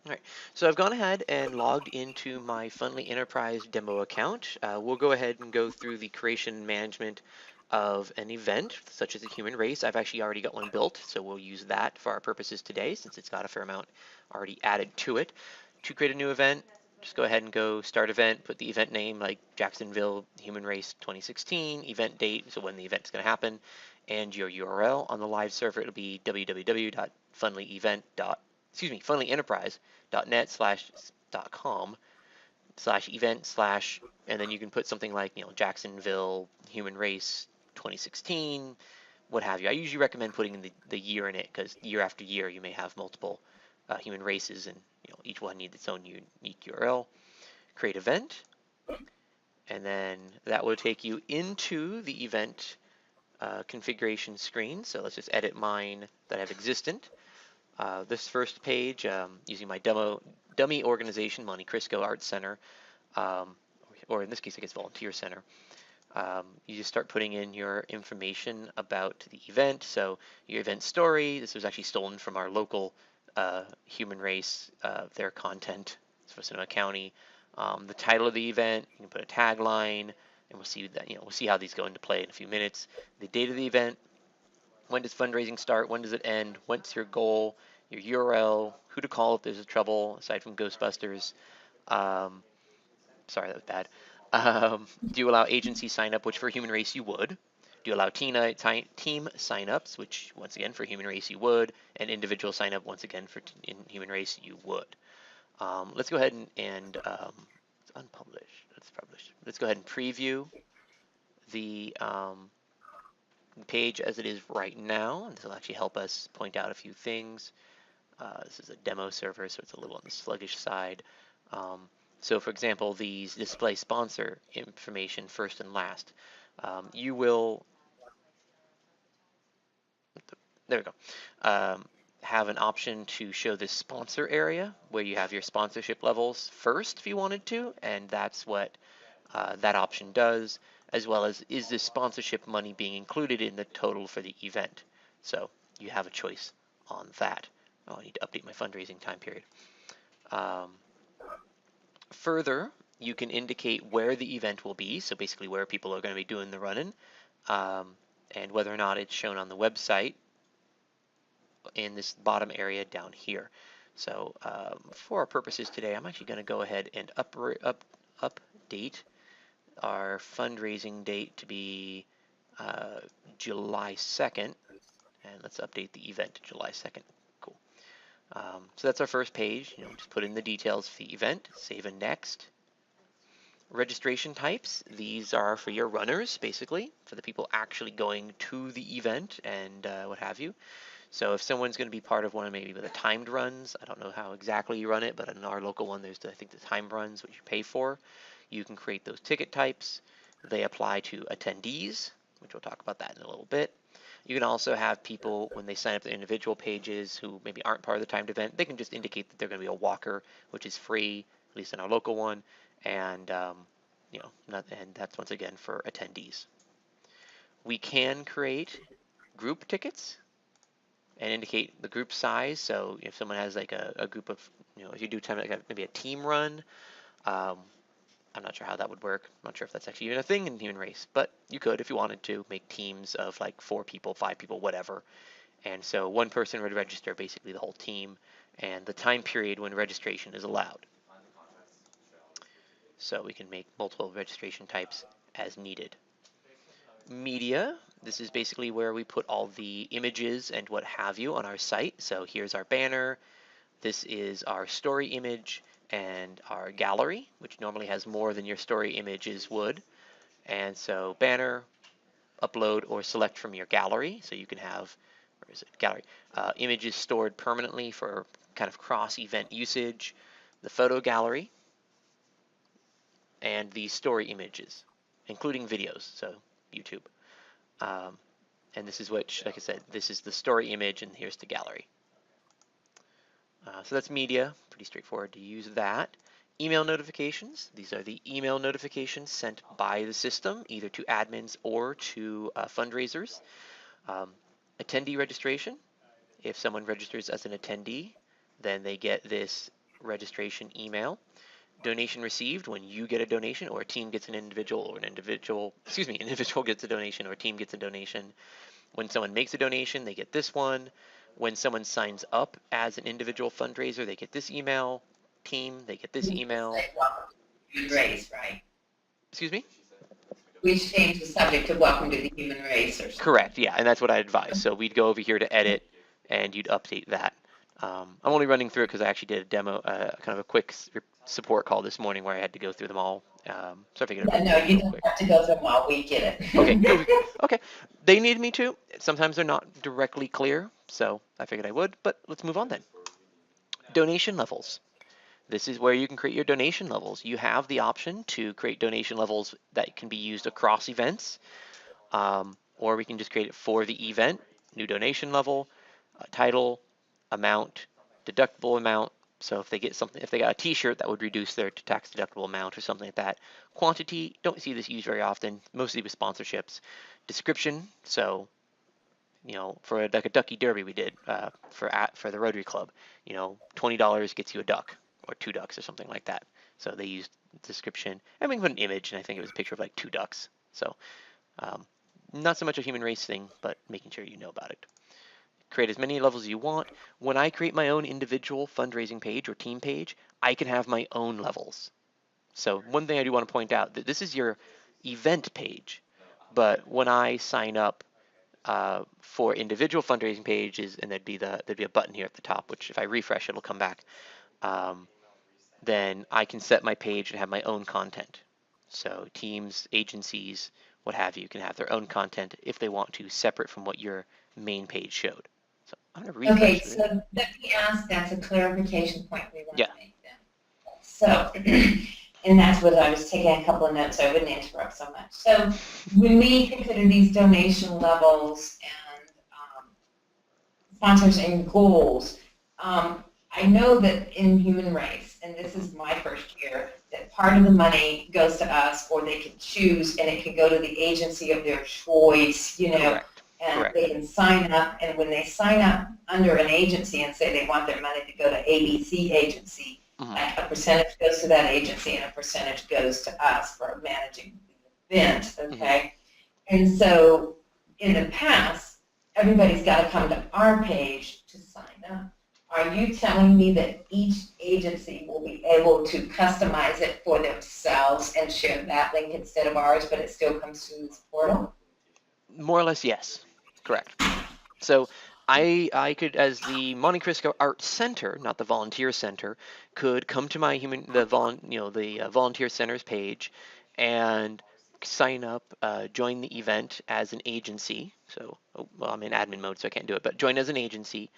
All right, so I've gone ahead and logged into my Fundly Enterprise demo account. We'll go ahead and go through the creation and management of an event, such as a human race. I've actually already got one built, so we'll use that for our purposes today, since it's got a fair amount already added to it. To create a new event, just go ahead and go start event, put the event name like Jacksonville Human Race 2016, event date, so when the event's going to happen, and your URL. On the live server, it'll be www.fundlyevent.net/.com/event/ and then you can put something like, Jacksonville Human Race 2016, what have you. I usually recommend putting the year in it, because year after year you may have multiple human races, and each one needs its own unique URL. Create event, and then that will take you into the event configuration screen. So let's just edit mine that I have existent. This first page, using my dummy organization, Monte Cristo Arts Center, or in this case, I guess Volunteer Center. You just start putting in your information about the event. So your event story, this was actually stolen from our local human race, their content for Sonoma County. The title of the event, you can put a tagline, and we'll see that, we'll see how these go into play in a few minutes. The date of the event, when does fundraising start, when does it end, what's your goal, your URL, who to call if there's a trouble, aside from Ghostbusters. Sorry, that was bad. Do you allow agency sign up, which for human race you would? Do you allow team signups, which once again for human race you would, and individual sign up once again for in human race you would? Let's go ahead and it's unpublished. Let's publish. Let's go ahead and preview the page as it is right now, and this will actually help us point out a few things. This is a demo server, so it's a little on the sluggish side. So for example, these display sponsor information first and last. You will, there we go, have an option to show this sponsor area where you have your sponsorship levels first if you wanted to, and that's what that option does, as well as is this sponsorship money being included in the total for the event. So you have a choice on that. Oh, I need to update my fundraising time period. Further, you can indicate where the event will be, so basically where people are going to be doing the run-in, and whether or not it's shown on the website in this bottom area down here. So for our purposes today, I'm actually going to go ahead and update our fundraising date to be July 2nd, and let's update the event to July 2nd. Cool. So that's our first page. Just put in the details for the event, save and next. Registration types, these are for your runners, basically, for the people actually going to the event and what have you. So if someone's going to be part of one, maybe with the timed runs, I don't know how exactly you run it, but in our local one, there's I think the timed runs, which you pay for. You can create those ticket types. They apply to attendees, which we'll talk about that in a little bit. You can also have people, when they sign up to individual pages who maybe aren't part of the timed event, they can just indicate that they're going to be a walker, which is free, at least in our local one, and and that's once again for attendees. We can create group tickets and indicate the group size. So if someone has like a group of, if you do maybe a team run, I'm not sure how that would work. I'm not sure if that's actually even a thing in human race, but you could, if you wanted to, make teams of like 4 people, 5 people, whatever. And so one person would register basically the whole team, and the time period when registration is allowed. So we can make multiple registration types as needed. Media, this is basically where we put all the images and what have you on our site. So here's our banner. This is our story image and our gallery, which normally has more than your story images would. And so banner, upload, or select from your gallery. So you can have, where is it, gallery, images stored permanently for kind of cross-event usage, the photo gallery, and the story images, including videos, so YouTube. And this is what, like I said, this is the story image, and here's the gallery. So that's media, pretty straightforward to use that. Email notifications, these are the email notifications sent by the system, either to admins or to fundraisers. Attendee registration, if someone registers as an attendee, then they get this registration email. Donation received, when you get a donation or a team gets an individual, or an individual gets a donation or a team gets a donation. When someone makes a donation, they get this one. When someone signs up as an individual fundraiser, they get this email. Team, they get this email. Human race, right? Excuse me? We changed the subject to welcome to the human race or something. Correct, yeah, and that's what I advise. So we'd go over here to edit, and you'd update that. I'm only running through it because I actually did a demo, kind of a quick support call this morning where I had to go through them all. So I figured No, you don't have to go through them all. We get it. Okay, okay. They need me to. Sometimes they're not directly clear, so I figured I would, but let's move on then. Donation levels. This is where you can create your donation levels. You have the option to create donation levels that can be used across events, or we can just create it for the event. New donation level, title, amount, deductible amount. So if they get something, if they got a T-shirt, that would reduce their tax deductible amount or something like that. Quantity, don't see this used very often, mostly with sponsorships. Description, so for like a Ducky Derby we did for the Rotary Club, $20 gets you a duck or 2 ducks or something like that. So they used description, and we can put an image, and I think it was a picture of like 2 ducks. So not so much a human race thing, but making sure you know about it. Create as many levels as you want. When I create my own individual fundraising page or team page, I can have my own levels. So one thing I do want to point out, that this is your event page, but when I sign up for individual fundraising pages, and there'd be a button here at the top, which if I refresh, it'll come back. Then I can set my page and have my own content. So teams, agencies, what have you, can have their own content if they want to, separate from what your main page showed. So I'm going to refresh. Okay, so let me ask, that's a clarification point we want to make then. So, and that's what I was taking a couple of notes, so I wouldn't interrupt so much. So when we consider these donation levels and sponsors and goals, I know that in Human Race, and this is my first year, that part of the money goes to us, or they can choose, and it can go to the agency of their choice, Correct. and Correct. they can sign up, and when they sign up under an agency and say they want their money to go to ABC agency, like a percentage goes to that agency and a percentage goes to us for managing the event, okay? And so in the past, everybody's got to come to our page to sign up. Are you telling me that each agency will be able to customize it for themselves and share that link instead of ours, but it still comes through this portal? More or less, yes. Correct. So I could, as the Monte Cristo Art Center, not the Volunteer Center, could come to my Volunteer Center's page and sign up, join the event as an agency. So, well, I'm in admin mode, so I can't do it, but join as an agency,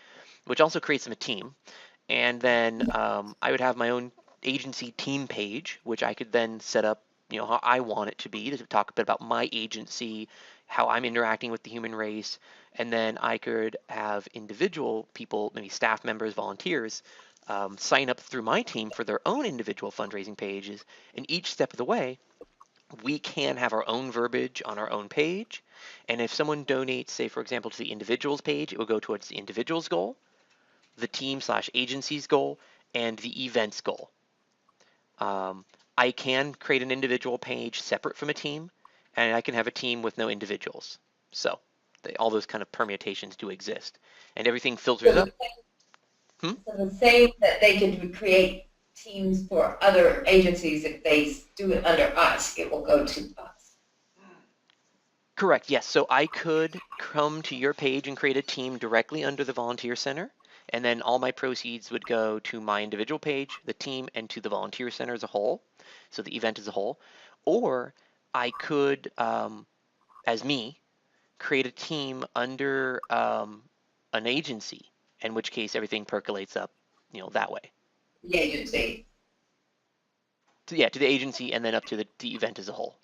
which also creates them a team. And then I would have my own agency team page, which I could then set up, how I want it to be, to talk a bit about my agency, how I'm interacting with the human race. And then I could have individual people, maybe staff members, volunteers, sign up through my team for their own individual fundraising pages. And each step of the way, we can have our own verbiage on our own page. And if someone donates, say, for example, to the individual's page, it will go towards the individual's goal, the team/agency's goal, and the event's goal. I can create an individual page separate from a team, and I can have a team with no individuals. So all those kind of permutations do exist, and everything filters up. So the same that they could create teams for other agencies, if they do it under us, it will go to us. Correct, yes. So I could come to your page and create a team directly under the Volunteer Center, and then all my proceeds would go to my individual page, the team, and to the Volunteer Center as a whole, so the event as a whole. Or I could, as me, create a team under an agency, in which case everything percolates up, that way. The agency. To the agency, and then up to the event as a whole.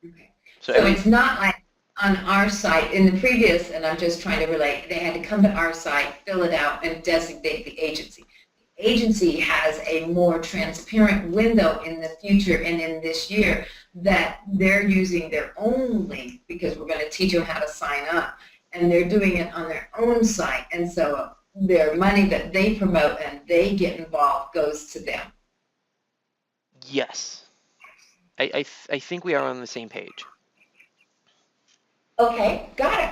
Okay. So it's not like on our site, in the previous, and I'm just trying to relate, they had to come to our site, fill it out, and designate the agency. The agency has a more transparent window in the future and in this year that they're using their own link, because we're going to teach them how to sign up, and they're doing it on their own site. And so their money that they promote and they get involved goes to them. Yes. I think we are on the same page. Okay, got it.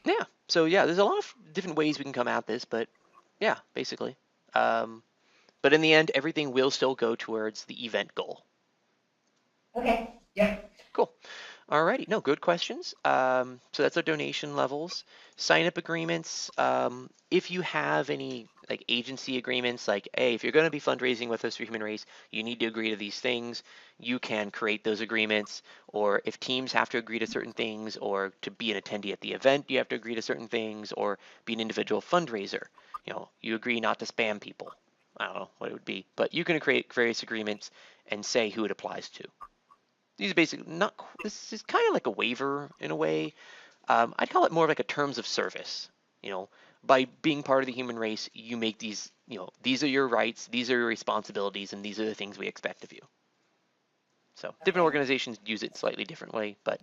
Yeah. So yeah, there's a lot of different ways we can come at this, but yeah, basically. But in the end, everything will still go towards the event goal. Okay, yeah. Cool. Alrighty. No, good questions. So that's our donation levels. Sign-up agreements. If you have any like agency agreements, like, hey, if you're going to be fundraising with us for Human Race, you need to agree to these things. You can create those agreements. Or if teams have to agree to certain things, or to be an attendee at the event, you have to agree to certain things, or be an individual fundraiser. You know, you agree not to spam people. I don't know what it would be, but you can create various agreements and say who it applies to. These are basically not, this is kind of like a waiver in a way. I'd call it more like a terms of service. You know, by being part of the human race, you make these, you know, these are your rights, these are your responsibilities, and these are the things we expect of you. So different organizations use it slightly differently, but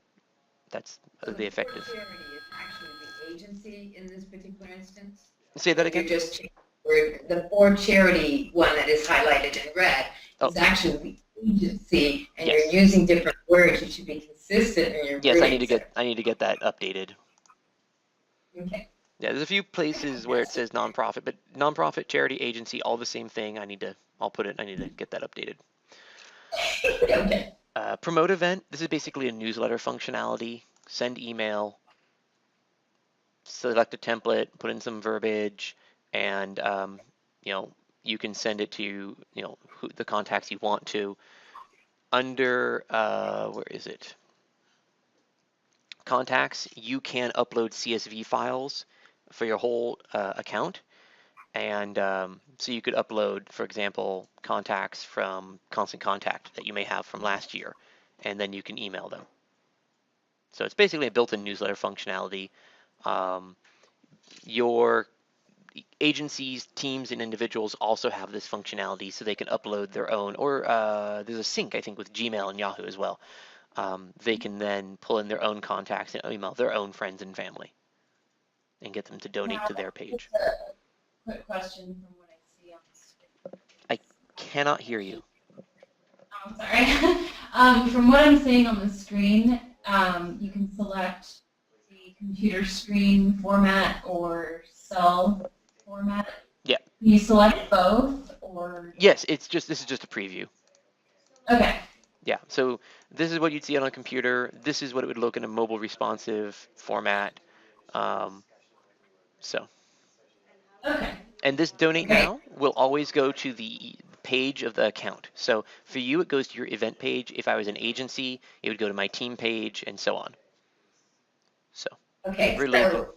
that's the effective. For charity is actually the agency in this particular instance. Say that again? You're just the for charity one that is highlighted in red is actually the agency, and Yes. you're using different words. You should be consistent in your Yes, wording. I need to get that updated. Okay. Yeah, there's a few places where it says nonprofit, but nonprofit, charity, agency, all the same thing. I need to get that updated. Okay. Promote event. This is basically a newsletter functionality. Send email, select a template, put in some verbiage, and you know, you can send it to, you know, the contacts you want to. Under where is it? Contacts, you can upload CSV files for your whole account, and so you could upload, for example, contacts from Constant Contact that you may have from last year, and then you can email them. So it's basically a built-in newsletter functionality. Your agencies, teams, and individuals also have this functionality, so they can upload their own, or there's a sync, I think, with Gmail and Yahoo as well. They can then pull in their own contacts and email their own friends and family and get them to donate to their page. Quick question from what I see on the screen. I cannot hear you. Oh, sorry. From what I'm seeing on the screen, you can select the computer screen format or cell format. Yeah. Can you select both, or? Yes, this is just a preview. Okay. Yeah, so this is what you'd see on a computer. This is what it would look in a mobile responsive format. So. Okay. And this donate now will always go to the page of the account. So for you, it goes to your event page. If I was an agency, it would go to my team page, and so on. So. Okay. Really So,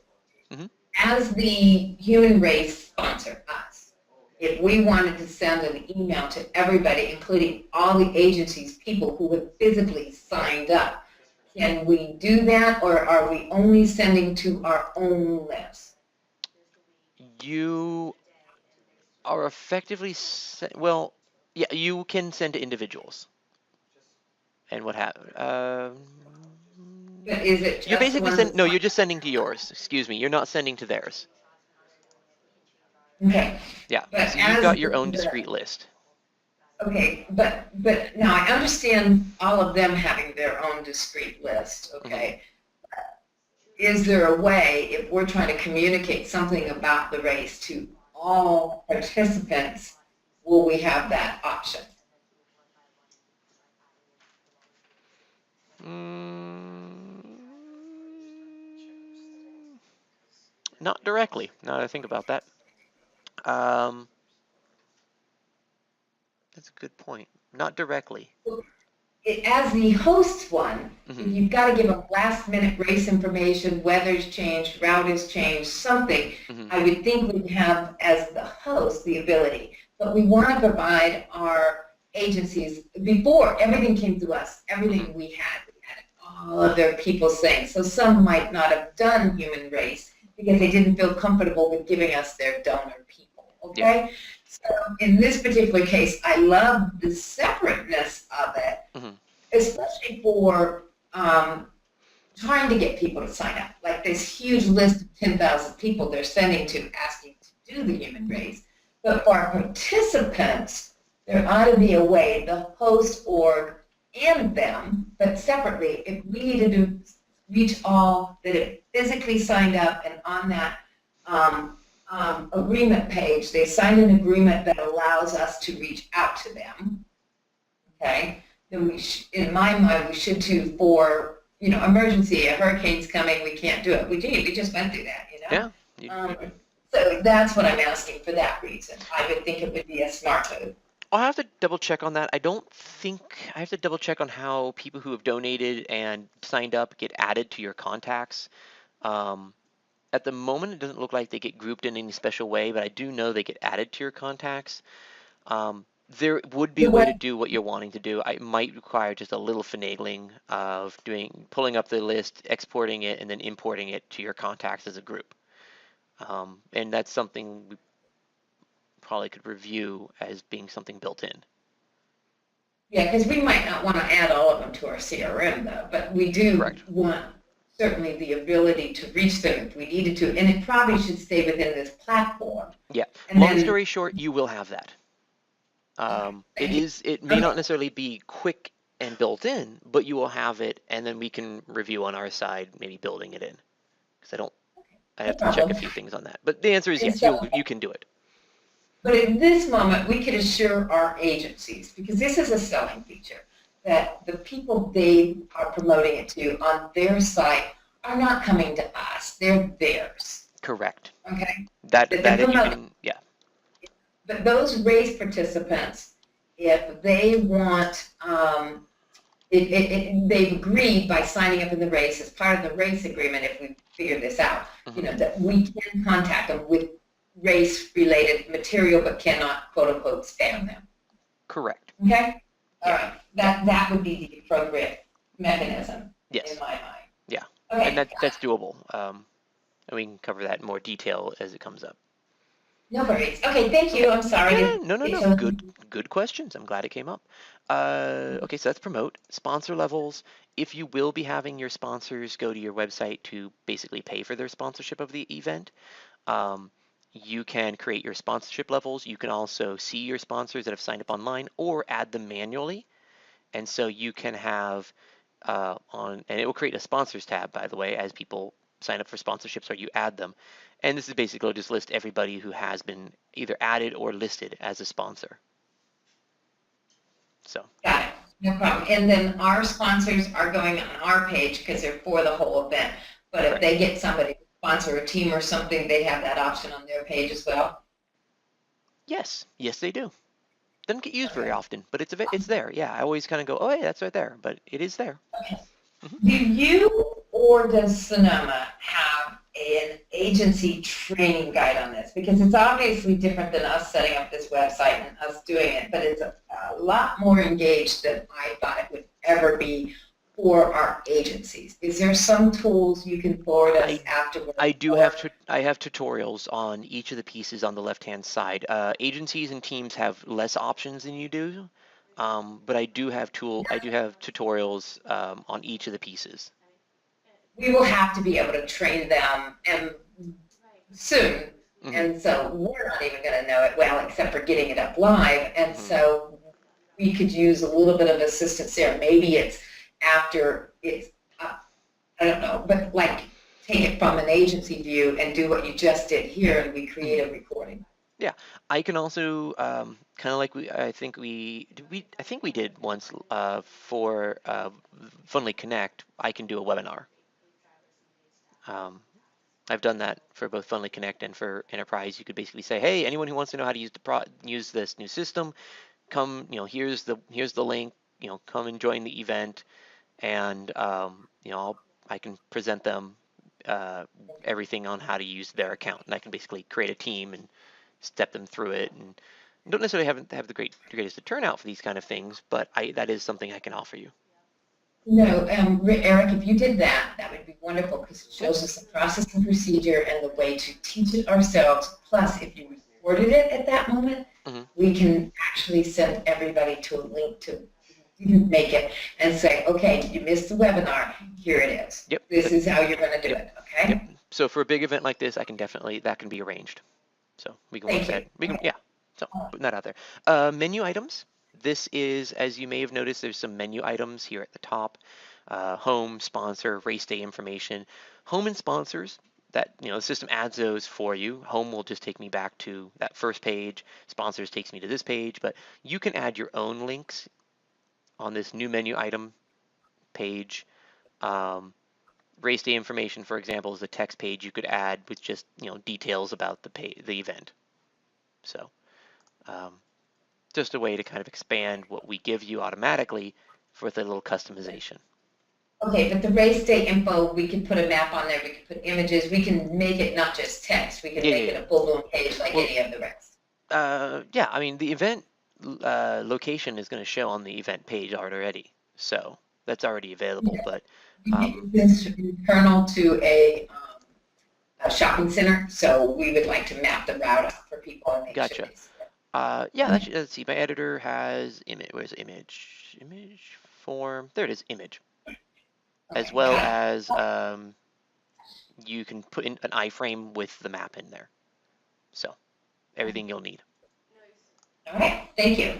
as the human race sponsor us, if we wanted to send an email to everybody, including all the agencies, people who have physically signed up, can we do that, or are we only sending to our own list? You are effectively, well, yeah, you can send to individuals. And what happened? But is it You're basically no, you're just sending to yours. Excuse me, you're not sending to theirs. Okay. Yeah, But so you've got your own discrete list. Okay, but now I understand all of them having their own discrete list, okay? Is there a way, if we're trying to communicate something about the race to all participants, will we have that option? Not directly, now that I think about that. That's a good point. Not directly. As the host one, you've got to give them last-minute race information, weather's changed, route has changed, something. I would think we'd have, as the host, the ability. But we want to provide our agencies, before everything came to us, everything we had all of their people saying. So some might not have done human race because they didn't feel comfortable with giving us their donor people, okay? Yeah. So in this particular case, I love the separateness of it, especially for trying to get people to sign up. Like this huge list of 10,000 people they're sending to, asking to do the human race. But for our participants, there ought to be a way, the host org and them, but separately, if we needed to reach all that have physically signed up and on that agreement page, they signed an agreement that allows us to reach out to them, okay? Then in my mind, we should too for, emergency, a hurricane's coming, we can't do it. We just went through that, Yeah. So that's what I'm asking for that reason. I would think it would be a smart move. I'll have to double check on that. I have to double check on how people who have donated and signed up get added to your contacts. At the moment, it doesn't look like they get grouped in any special way, but I do know they get added to your contacts. There would be a way to do what you're wanting to do. It might require just a little finagling of pulling up the list, exporting it, and then importing it to your contacts as a group. And that's something we probably could review as being something built in. Yeah, because we might not want to add all of them to our CRM though, but we do Correct. want certainly the ability to reach them if we needed to, and it probably should stay within this platform. Yeah. And Long then- story short, you will have that. It may not necessarily be quick and built in, but you will have it, and then we can review on our side, maybe building it in. Because I have to check a few things on that. But the answer is yes, you can do it. But at this moment, we could assure our agencies, because this is a selling feature, that the people they are promoting it to on their site are not coming to us, they're theirs, Correct. okay? That They're you promoting. can, yeah. But those race participants, if they want, they've agreed by signing up in the race as part of the race agreement, if we figure this out, that we can contact them with race-related material, but cannot quote unquote spam them. Correct. Okay. All right. That would be the appropriate mechanism Yes. in my mind. Yeah. Okay. And that's doable. And we can cover that in more detail as it comes up. No worries. Okay. Thank you. I'm sorry. Yeah, no. Good questions. I'm glad it came up. Okay, so that's promote. Sponsor levels. If you will be having your sponsors go to your website to basically pay for their sponsorship of the event, you can create your sponsorship levels. You can also see your sponsors that have signed up online or add them manually. And so you can have and it will create a sponsors tab, by the way, as people sign up for sponsorships or you add them. And this is basically just list everybody who has been either added or listed as a sponsor. So. Got it. No problem. And then our sponsors are going on our page because they're for the whole event. But if they get somebody to sponsor a team or something, they have that option on their page as well? Yes, they do. Doesn't get used very often, but it's there. Yeah, I always kind of go, oh, hey, that's right there, but it is there. Okay. Do you or does Sonoma have an agency training guide on this? Because it's obviously different than us setting up this website and us doing it, but it's a lot more engaged than I thought it would ever be for our agencies. Is there some tools you can forward us afterwards? I have tutorials on each of the pieces on the left-hand side. Agencies and teams have less options than you do, but I do have tutorials on each of the pieces. We will have to be able to train them soon, and so we're not even going to know it well except for getting it up live, and so we could use a little bit of assistance there. Maybe it's after it's, I don't know, but like take it from an agency view and do what you just did here, and we create a recording. Yeah, I can also kind of like I think we did once for Funly Connect. I can do a webinar. I've done that for both Funly Connect and for Enterprise. You could basically say, hey, anyone who wants to know how to use this new system, come. Here's the link. Come and join the event, and I can present them everything on how to use their account, and I can basically create a team and step them through it. And don't necessarily have the greatest turnout for these kind of things, but that is something I can offer you. No, Eric, if you did that, that would be wonderful because it shows us the process and procedure and the way to teach it ourselves. Plus, if you recorded it at that moment, we can actually send everybody to a link to didn't make it and say, okay, you missed the webinar. Here it is. Yep. This is how you're going to do it. Okay. Yep. So for a big event like this, that can be arranged. So we can Thank work that. you. We can, yeah. So putting that out there. Menu items. This is, as you may have noticed, there's some menu items here at the top. Home, sponsor, race day information. Home and sponsors, that, the system adds those for you. Home will just take me back to that first page. Sponsors takes me to this page, but you can add your own links on this new menu item page. Race day information, for example, is a text page you could add with just details about the event. So just a way to kind of expand what we give you automatically with a little customization. Okay, but the race day info, we can put a map on there, we can put images, we can make it not just text, we can make it a full-blown page like any of the rest. Yeah, I mean, the event location is going to show on the event page already, so that's already available. Yeah. But This is internal to a shopping center, so we would like to map the route out for people and make gotcha. sure. Yeah, let's see. My editor has image. Where's image? Image form. There it is. Image. As well as you can put in an iframe with the map in there. So everything you'll need. All right, thank you.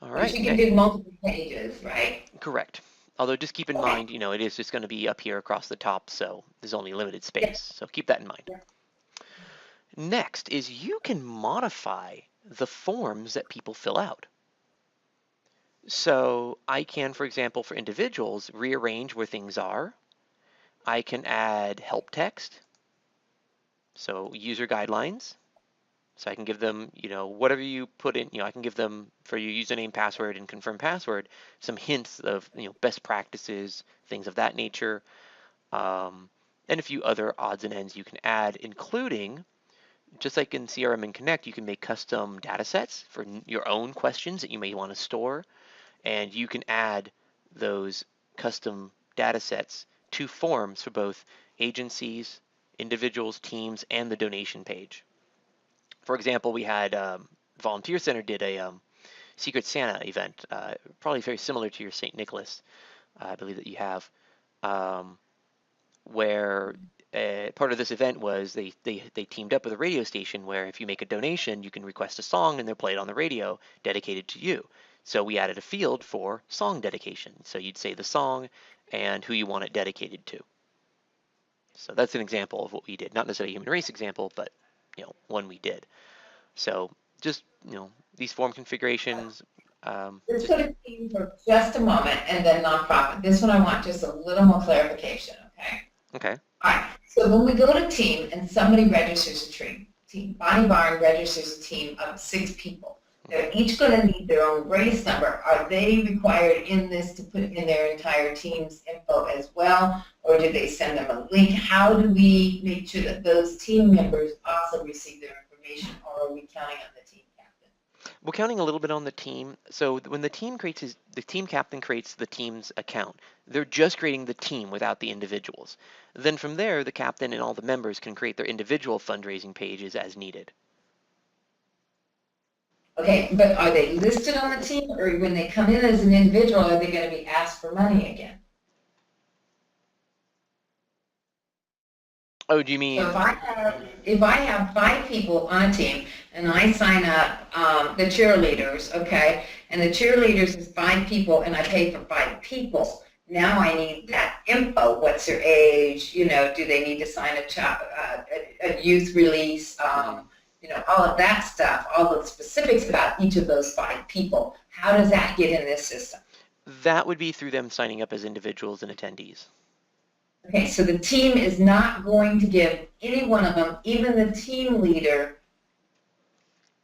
All right. You can do multiple pages, right? Correct. Although just keep in mind, it is just going to be up here across the top, so there's only limited space. So keep that in mind. Next is you can modify the forms that people fill out. So I can, for example, for individuals, rearrange where things are. I can add help text. So user guidelines. So I can give them, whatever you put in, I can give them for your username, password, and confirm password, some hints of, best practices, things of that nature, and a few other odds and ends you can add, including, just like in CRM and Connect, you can make custom data sets for your own questions that you may want to store, and you can add those custom data sets to forms for both agencies, individuals, teams, and the donation page. For example, we had Volunteer Center did a Secret Santa event, probably very similar to your St. Nicholas, I believe that you have, where part of this event was they teamed up with a radio station where if you make a donation, you can request a song and they'll play it on the radio dedicated to you. So we added a field for song dedication. So you'd say the song and who you want it dedicated to. So that's an example of what we did. Not necessarily a human race example, but one we did. So just, these form configurations. Let's go to team for just a moment and then nonprofit. This one I want just a little more clarification, okay? Okay. All right, so when we go to team and somebody registers a team, Bonnie Barn registers a team of 6 people. They're each going to need their own race number. Are they required in this to put in their entire team's info as well, or do they send them a link? How do we make sure that those team members also receive their information, or are we counting on the team captain? We're counting a little bit on the team. So when the team captain creates the team's account, they're just creating the team without the individuals. Then from there, the captain and all the members can create their individual fundraising pages as needed. Okay, but are they listed on the team, or when they come in as an individual, are they going to be asked for money again? Oh, do you mean? So if I have 5 people on a team and I sign up the cheerleaders, okay, and the cheerleaders is 5 people and I pay for 5 people, now I need that info. What's their age? Do they need to sign a youth release? All of that stuff, all the specifics about each of those 5 people. How does that get in this system? That would be through them signing up as individuals and attendees. Okay, so the team is not going to give any one of them, even the team leader,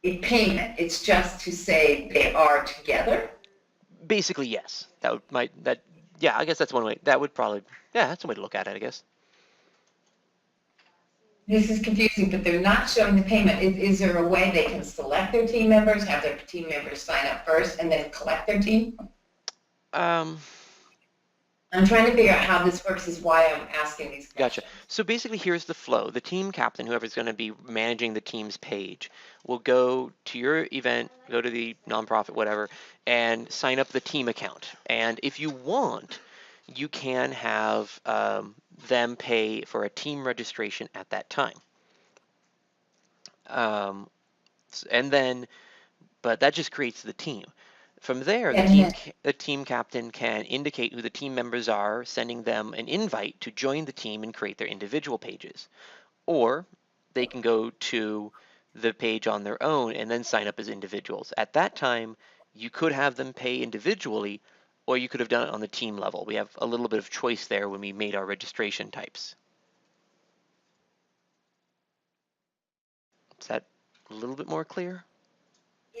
a payment. It's just to say they are together. Basically, yes. Yeah, I guess that's one way. That's one way to look at it, I guess. This is confusing, but they're not showing the payment. Is there a way they can select their team members, have their team members sign up first, and then collect their team? I'm trying to figure out how this works, is why I'm asking these questions. Gotcha. So basically, here's the flow. The team captain, whoever's going to be managing the team's page, will go to your event, go to the nonprofit, whatever, and sign up the team account. And if you want, you can have them pay for a team registration at that time. And then, but that just creates the team. From there, the team captain can indicate who the team members are, sending them an invite to join the team and create their individual pages. Or they can go to the page on their own and then sign up as individuals. At that time, you could have them pay individually, or you could have done it on the team level. We have a little bit of choice there when we made our registration types. Is that a little bit more clear?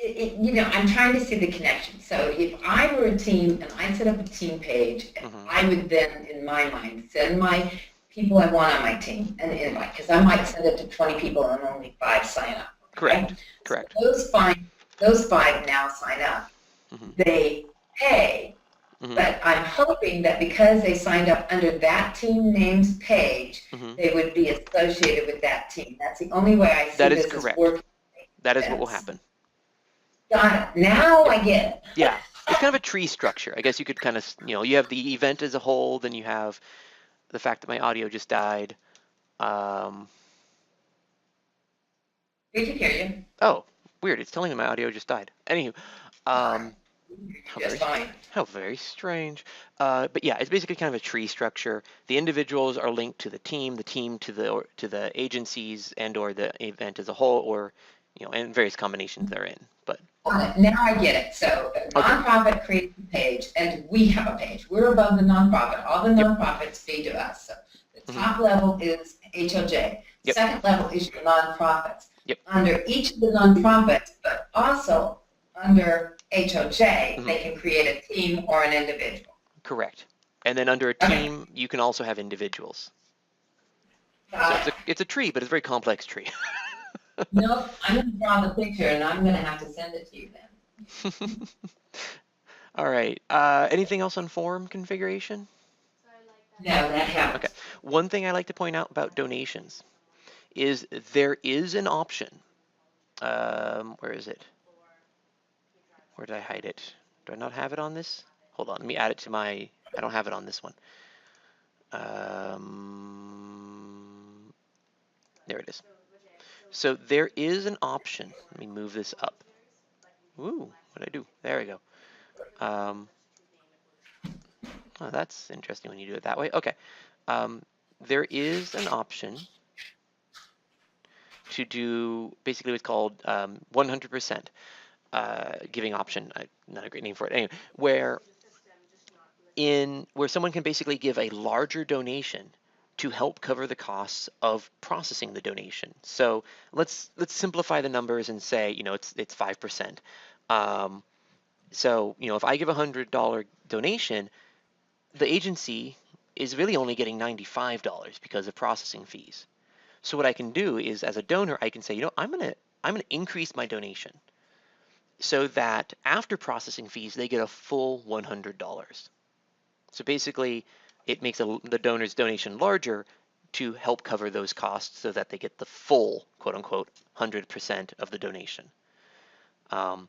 I'm trying to see the connection. So if I were a team and I set up a team page, I would then, in my mind, send my people I want on my team an invite, because I might send it to 20 people and only 5 sign up. Correct. Correct. So those five now sign up. They pay, but I'm hoping that because they signed up under that team name's page, they would be associated with that team. That's the only way I see that is this correct. As working. That is what will happen. Got it. Now I get it. Yeah, it's kind of a tree structure. I guess you could kind of, you have the event as a whole, then you have the fact that my audio just died. We can hear you. Oh, weird. It's telling me my audio just died. Anywho, how very strange. But yeah, it's basically kind of a tree structure. The individuals are linked to the team to the agencies and/or the event as a whole, or and various combinations therein. But now I get it. So a nonprofit creates a page, and we have a page. We're above the nonprofit. All the nonprofits feed to us. So the top level is HLJ. Second level is your nonprofits. Under each of the nonprofits, but also under HLJ, they can create a team or an individual. Correct. And then under a team, you can also have individuals. So it's a tree, but it's a very complex tree. Nope, I'm going to draw the picture, and I'm going to have to send it to you then. All right. Anything else on form configuration? No, that happens. Okay. One thing I like to point out about donations is there is an option. Where is it? Where did I hide it? Do I not have it on this? Hold on. Let me add it to my... I don't have it on this one. There it is. So there is an option. Let me move this up. Ooh, what did I do? There we go. Oh, that's interesting when you do it that way. Okay. There is an option to do basically what's called 100% giving option. Not a great name for it. Anyway, where someone can basically give a larger donation to help cover the costs of processing the donation. So let's simplify the numbers and say, it's 5%. So, if I give a $100 donation, the agency is really only getting $95 because of processing fees. So what I can do is, as a donor, I can say, I'm gonna increase my donation so that after processing fees, they get a full $100. So basically, it makes the donor's donation larger to help cover those costs so that they get the full, quote unquote, 100% of the donation. So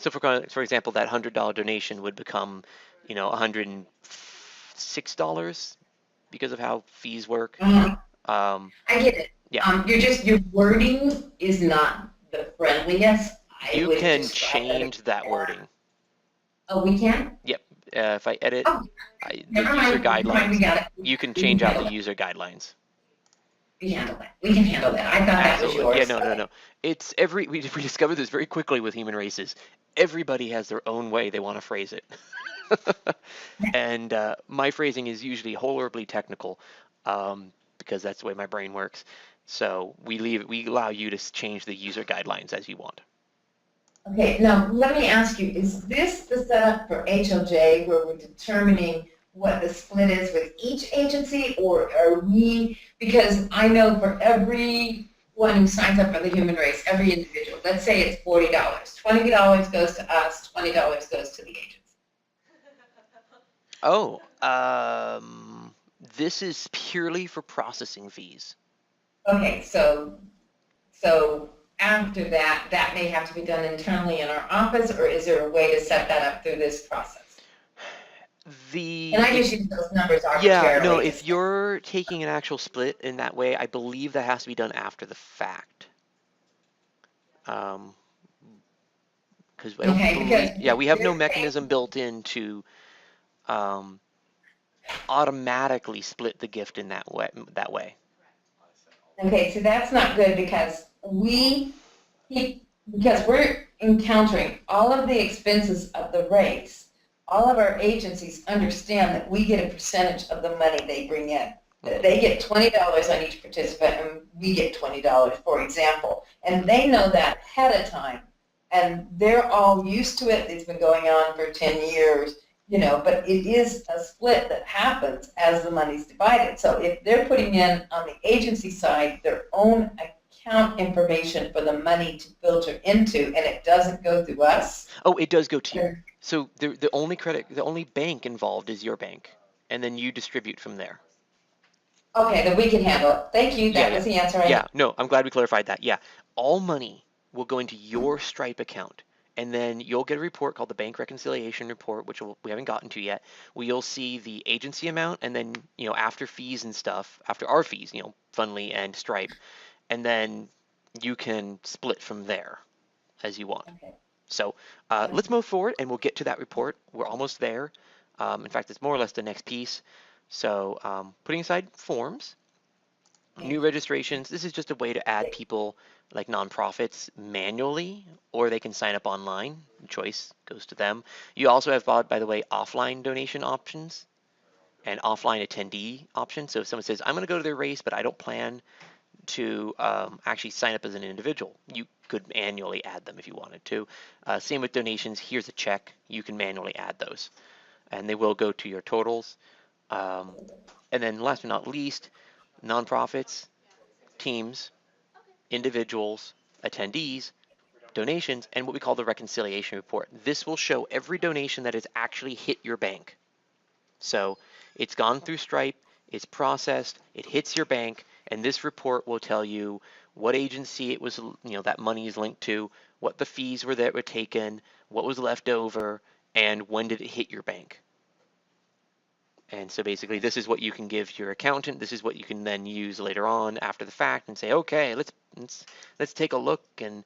for example, that $100 donation would become, $106 because of how fees work. I get it. Yeah. Your wording is not the friendliest. You can change that wording. Oh, we can? Yep. If I edit the Never user mind. guidelines, We got it. you can change out the user guidelines. We handle that. We can handle that. I thought that was yours. Yeah, no. It's we discovered this very quickly with human races. Everybody has their own way they want to phrase it. And my phrasing is usually horribly technical because that's the way my brain works. So we allow you to change the user guidelines as you want. Okay, now let me ask you, is this the setup for HLJ where we're determining what the split is with each agency, or are we, because I know for every one who signs up for the human race, every individual, let's say it's $40, $20 goes to us, $20 goes to the agency. Oh, this is purely for processing fees. Okay, so after that may have to be done internally in our office, or is there a way to set that up through this process? And I just use those numbers arbitrarily. Yeah, no, if you're taking an actual split in that way, I believe that has to be done after the fact. because I don't Okay, believe, because yeah, we have no we're mechanism built in to um, automatically split the gift in that way. okay, so that's not good because because we're encountering all of the expenses of the race. All of our agencies understand that we get a percentage of the money they bring in. They get $20 on each participant and we get $20, for example. And they know that ahead of time. And they're all used to it. It's been going on for 10 years, but it is a split that happens as the money's divided. So if they're putting in on the agency side their own account information for the money to filter into and it doesn't go through us. Oh, it does go to you. So the only bank involved is your bank, and then you distribute from there. Okay, then we can handle it. Thank you. That Yeah, was the answer. yeah. No, I'm glad we clarified that. Yeah, all money will go into your Stripe account, and then you'll get a report called the Bank Reconciliation Report, which we haven't gotten to yet, where you'll see the agency amount, and then after fees and stuff, after our fees, Fundly and Stripe, and then you can split from there as you want. Okay. So let's move forward, and we'll get to that report. We're almost there. In fact, it's more or less the next piece. So putting aside forms, new registrations, this is just a way to add people like nonprofits manually, or they can sign up online. Choice goes to them. You also have, by the way, offline donation options and offline attendee options. So if someone says, I'm going to go to their race, but I don't plan to actually sign up as an individual, you could manually add them if you wanted to. Same with donations. Here's a check. You can manually add those, and they will go to your totals. And then last but not least, nonprofits, teams, individuals, attendees, donations, and what we call the reconciliation report. This will show every donation that has actually hit your bank. So it's gone through Stripe, it's processed, it hits your bank, and this report will tell you what agency it was, that money is linked to, what the fees were that were taken, what was left over, and when did it hit your bank. And so basically this is what you can give to your accountant. This is what you can then use later on after the fact and say, okay, let's take a look and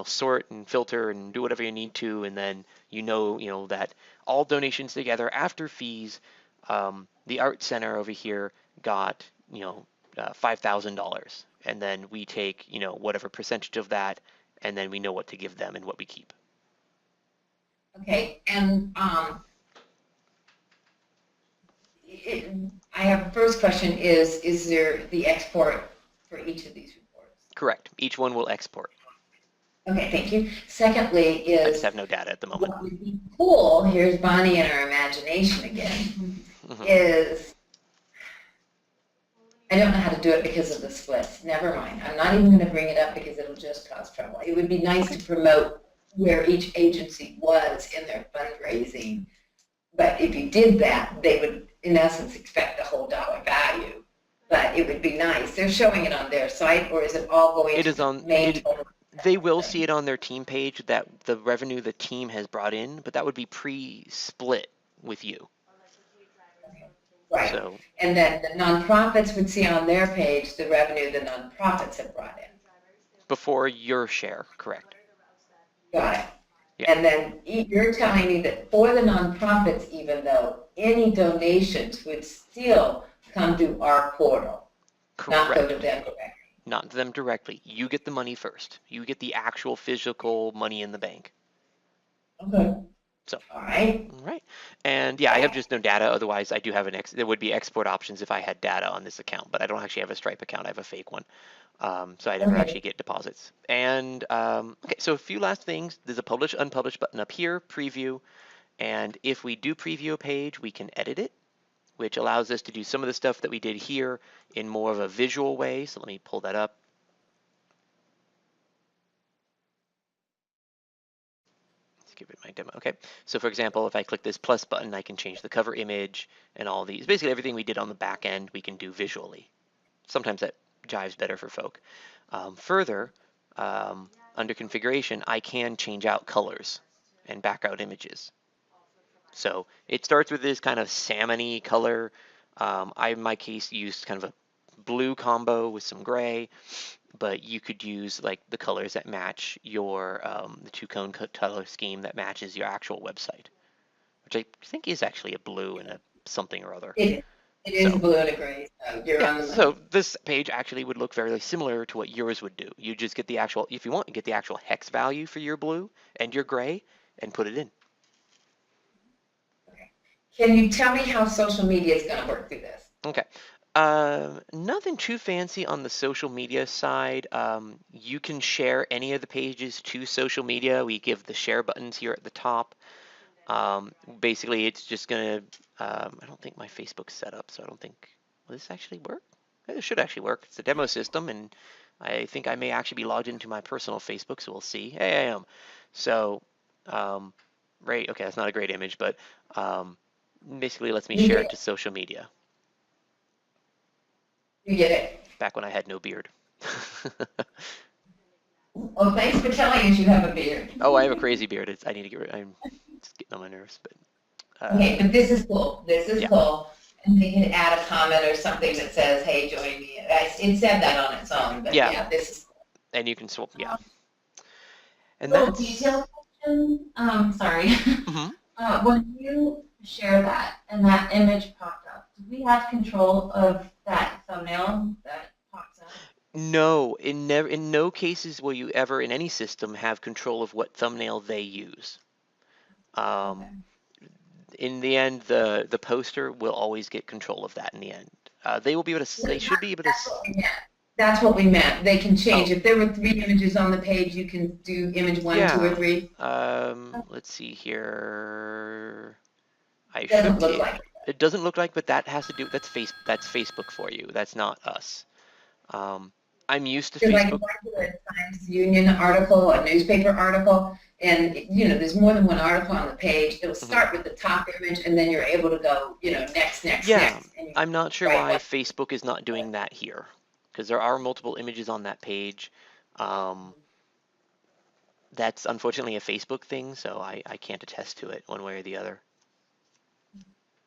sort and filter and do whatever you need to, and then that all donations together after fees, the art center over here got $5,000, and then we take whatever percentage of that, and then we know what to give them and what we keep. Okay, and I have first question is there the export for each of these reports? Correct. Each one will export. Okay, thank you. Secondly is, I just have no data at the moment. What would be cool, here's Bonnie and her imagination again, is, I don't know how to do it because of the splits. Never mind. I'm not even going to bring it up because it'll just cause trouble. It would be nice to promote where each agency was in their fundraising. But if you did that, they would, in essence, expect the whole dollar value. But it would be nice. They're showing it on their site, or is it all going it to is on, main? They will see it on their team page, that the revenue the team has brought in, but that would be pre-split with you. Right. So, and then the nonprofits would see on their page the revenue the nonprofits have brought in. Before your share, correct. Got it. Yeah. And then you're telling me that for the nonprofits, even though, any donations would still come through our portal, Correct. not go to them directly. Not to them directly. You get the money first. You get the actual physical money in the bank. Okay. So, all right. All right. And yeah, I have just no data. Otherwise, I do have there would be export options if I had data on this account, but I don't actually have a Stripe account. I have a fake one. So I never actually get deposits. And okay, so a few last things. There's a publish, unpublished button up here, preview. And if we do preview a page, we can edit it, which allows us to do some of the stuff that we did here in more of a visual way. So let me pull that up. Give it my demo. Okay, so for example, if I click this plus button, I can change the cover image and all these. Basically everything we did on the back end, we can do visually. Sometimes that jives better for folk. Further, under configuration, I can change out colors and background images. So it starts with this kind of salmon-y color. I, in my case, used kind of a blue combo with some gray. but you could use like the colors that match your the two-tone color scheme that matches your actual website, which I think is actually a blue and a something or other. It is So blue and a gray, so you're on yeah, the money. so this page actually would look very similar to what yours would do. You just get the actual, if you want, you get the actual hex value for your blue and your gray and put it in. Can you tell me how social media is going to work through this? Okay. Nothing too fancy on the social media side. You can share any of the pages to social media. We give the share buttons here at the top. Basically, it's just gonna, I don't think my Facebook's set up, so I don't think, will this actually work? It should actually work. It's a demo system, and I think I may actually be logged into my personal Facebook, so we'll see. Hey, I am. So, right, okay, that's not a great image, but basically lets me share it to social media. You get it? Back when I had no beard. Well, thanks for telling us you have a beard. Oh, I have a crazy beard. I need to get rid. It's getting on my nerves, but. Okay, but this is cool. This is Yeah. cool. And they can add a comment or something that says, "Hey, join me." It said that on its own, but Yeah. yeah, this is cool. And you can swap, yeah. And Little that's. detail question. Sorry. Mhm. When you share that and that image popped up, do we have control of that thumbnail that pops up? No, in no cases will you ever in any system have control of what thumbnail they use. Okay. In the end, the poster will always get control of that in the end. They will be able to. They should be able to. That's what we meant. That's what we meant. They can change. If there were 3 images on the page, you can do image 1, 2, or 3. Let's see here. I It doesn't should look be. like it. It doesn't look like, but that has to do. That's Facebook for you. That's not us. I'm used to It's like Facebook. going to a Times Union article, a newspaper article, and there's more than one article on the page. It'll start with the top image, and then you're able to go, next, Yeah, next. And I'm not sure Right. why Facebook is not doing that here, because there are multiple images on that page. That's unfortunately a Facebook thing, so I can't attest to it one way or the other.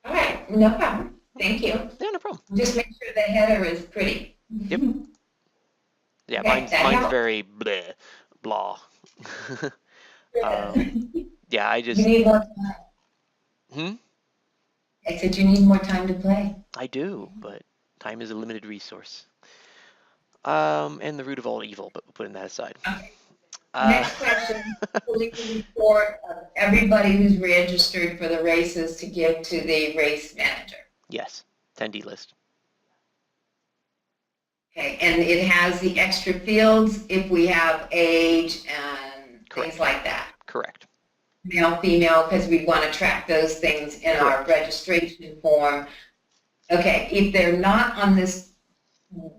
all right, no problem. Thank you. Yeah, no problem. Just make sure the header is pretty. Yep. Yeah, Okay, mine's that helps. very bleh, blah. Yeah, I just. You need more time. Hmm? I said you need more time to play. I do, but time is a limited resource. And the root of all evil, but we're putting that aside. Okay. Next question, police report of everybody who's registered for the races to give to the race manager. Yes, attendee list. Okay, and it has the extra fields if we have age and Correct. things like that. Correct. Male, female, because we want to track those things in our registration form. Okay, if they're not on this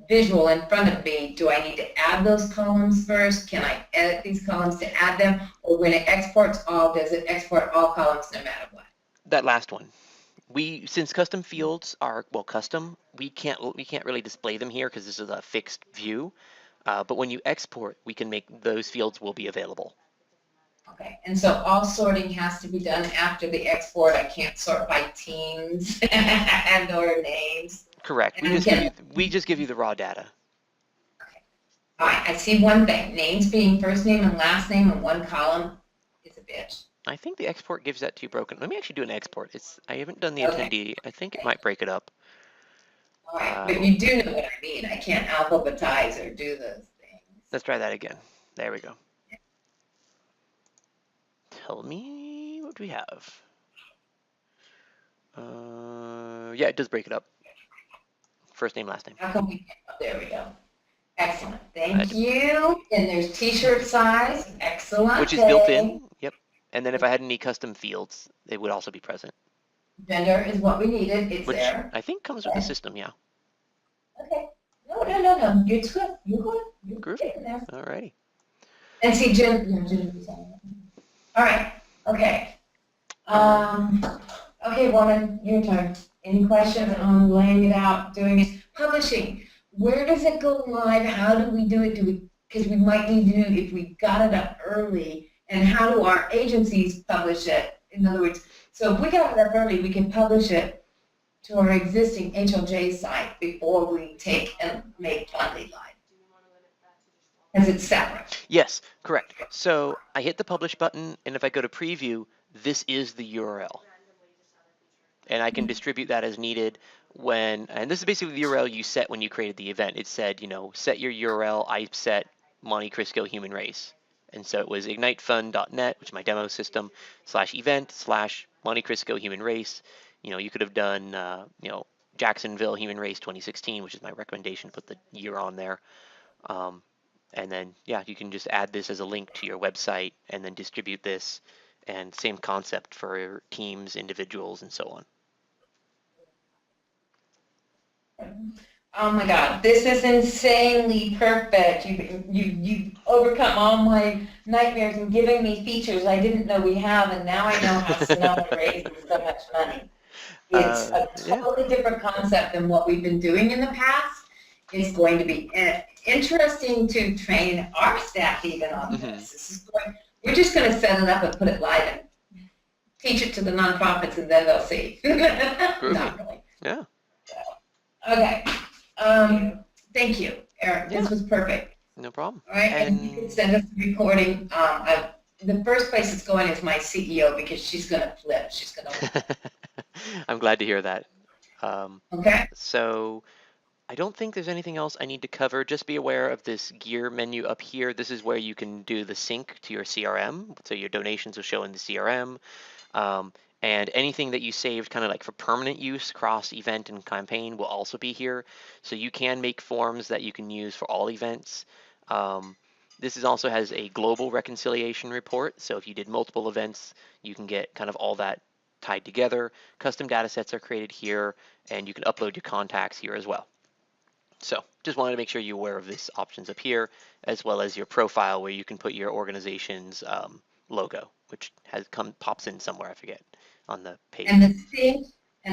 visual in front of me, do I need to add those columns first? Can I edit these columns to add them? Or when it exports all, does it export all columns no matter what? That last one. Since custom fields are, well, custom, we can't really display them here because this is a fixed view. But when you export, we can make those fields will be available. Okay, and so all sorting has to be done after the export. I can't sort by teams and or names. Correct. And We just give you the raw data. All right, I see one thing. Names being first name and last name in one column is a bitch. I think the export gives that to you broken. Let me actually do an export. I haven't done the Okay. attendee. I think it might break it up. All right, but you do know what I mean. I can't alphabetize or do those things. Let's try that again. There we go. Tell me what we have. Yeah, it does break it up. First name, last name. How come we can't? Oh, there we go. Excellent. Thank you. And there's t-shirt size. Excellent. Which is built in. Yep. And then if I had any custom fields, they would also be present. Gender is what we needed. It's Which there. I think comes with the system, yeah. Okay. No. You're good. You're good. You're Groovy. getting there. Alrighty. And see, Jen. All right. Okay. Okay, woman, your turn. Any questions on laying it out, doing it? Publishing. Where does it go live? How do we do it? Because we might need to do if we got it up early. And how do our agencies publish it? In other words, so if we got it up early, we can publish it to our existing HLJ site before we take and make Fundly live. Because it's separate. Yes, correct. So I hit the publish button, and if I go to preview, this is the URL. And I can distribute that as needed and this is basically the URL you set when you created the event. It said, set your URL. I set Monte Cristo Human Race. And so it was ignitefun.net, which is my demo system, /event/Monte Cristo Human Race. You could have done, Jacksonville Human Race 2016, which is my recommendation. Put the year on there. And then, you can just add this as a link to your website and then distribute this. And same concept for teams, individuals, and so on. Oh my God, this is insanely perfect. You overcome all my nightmares and giving me features I didn't know we have, and now I know how Sonoma raises so much money. It's a totally different concept than what we've been doing in the past. It's going to be interesting to train our staff even on this. We're just going to set it up and put it live and teach it to the nonprofits, and then they'll see. Not really. Yeah. Okay. Thank you, Eric. This was perfect. No problem. All right, and you can send us the recording. The first place it's going is my CEO because she's going to flip. She's going to. I'm glad to hear that. Okay. So I don't think there's anything else I need to cover. Just be aware of this gear menu up here. This is where you can do the sync to your CRM. So your donations will show in the CRM. And anything that you saved kind of like for permanent use across event and campaign will also be here. So you can make forms that you can use for all events. This also has a global reconciliation report. So if you did multiple events, you can get kind of all that tied together. Custom data sets are created here, and you can upload your contacts here as well. So just wanted to make sure you're aware of these options up here, as well as your profile where you can put your organization's logo, which pops in somewhere, I forget, on the page. And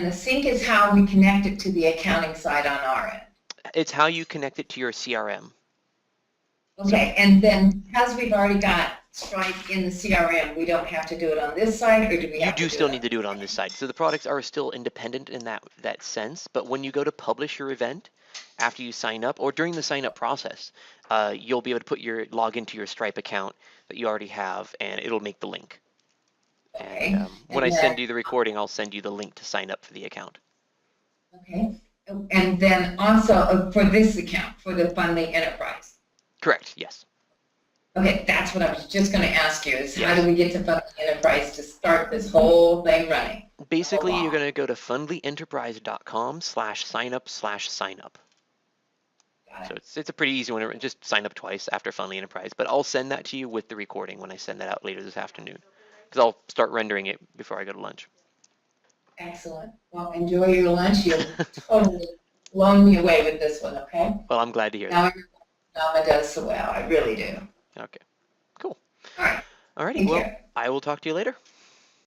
the sync is how we connect it to the accounting side on our end. It's how you connect it to your CRM. Okay, and then because we've already got Stripe in the CRM, we don't have to do it on this side, or do we have to do it? You do still need to do it on this side. So the products are still independent in that sense, but when you go to publish your event, after you sign up or during the sign up process, you'll be able to log into your Stripe account that you already have, and it'll make the link. Okay. And when I send you the recording, I'll send you the link to sign up for the account. Okay. And then also for this account, for the Fundly Enterprise. Correct, yes. Okay, that's what I was just going to ask you is how do we get to Fundly Enterprise to start this whole thing running? Basically, you're going to go to fundlyenterprise.com/signup/signup. So it's a pretty easy one. Just sign up twice after Fundly Enterprise, but I'll send that to you with the recording when I send that out later this afternoon, because I'll start rendering it before I go to lunch. Excellent. Well, enjoy your lunch. You've totally blown me away with this one, okay? Well, I'm glad to hear that. Nama does so well. I really do. Okay, cool. All right. Alrighty, well, I will talk to you later.